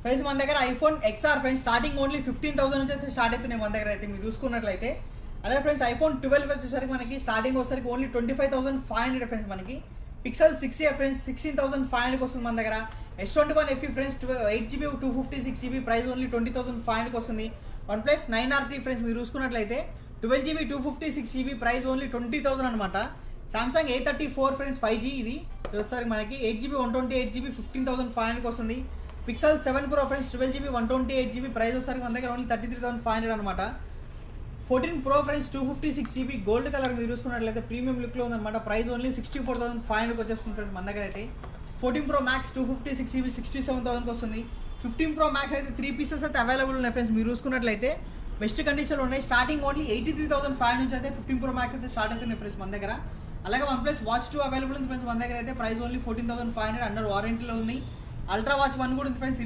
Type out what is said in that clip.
Friends మన దగ్గర iPhone XR friends starting only 15,000 నుంచి అయితే స్టార్ట్ అవుతున్నాయి మన దగ్గర అయితే మీరు చూసుకున్నట్లయితే. అదే ఫ్రెండ్స్ ఐఫోన్ 12 వచ్చేసరికి మనకి స్టార్టింగ్ వచ్చేసరికి ఓన్లీ 25,500 ఫ్రెండ్స్. మనకి పిక్సెల్ 6a ఫ్రెండ్స్ 16,500కి వస్తుంది మన దగ్గర. S21 FE friends 8GB 256GB price only 20,500కి వస్తుంది. OnePlus 9RT ఫ్రెండ్స్ మీరు చూసుకున్నట్లయితే 12GB 256GB ప్రైస్ ఓన్లీ 20,000 అనమాట. సామ్సంగ్ A34 ఫ్రెండ్స్ 5G ఇది వచ్చేసరికి మనకి 8GB 128GB 15,500కి వస్తుంది. Pixel 7 Pro friends 12GB 128GB price వచ్చేసరికి మన దగ్గర ఓన్లీ 33,500 అనమాట. 14 Pro friends 256GB gold colour మీరు చూసుకున్నట్లయితే ప్రీమియం లుక్లో ఉందన్నమాట. ప్రైస్ ఓన్లీ 64,500కి వచ్చేస్తుంది ఫ్రెండ్స్ మన దగ్గర అయితే. 14 Pro Max 256GB 67,000కి వస్తుంది. 15 Pro Max అయితే 3 పీసెస్ అయితే అవైలబుల్ ఉన్నాయి ఫ్రెండ్స్ మీరు చూసుకున్నట్లయితే. బెస్ట్ కండిషన్లో ఉన్నాయి. స్టార్టింగ్ ఓన్లీ 83,500 నుంచి అయితే 15 Pro Max అయితే స్టార్ట్ అవుతున్నాయి ఫ్రెండ్స్ మన దగ్గర. అలాగే OnePlus Watch 2 అవైలబుల్ ఉంది ఫ్రెండ్స్ మన దగ్గర అయితే. ప్రైస్ ఓన్లీ 14,500 అండర్ వారంటీలో ఉంది. అల్ట్రా వాచ్ 1 కూడా ఉంది ఫ్రెండ్స్.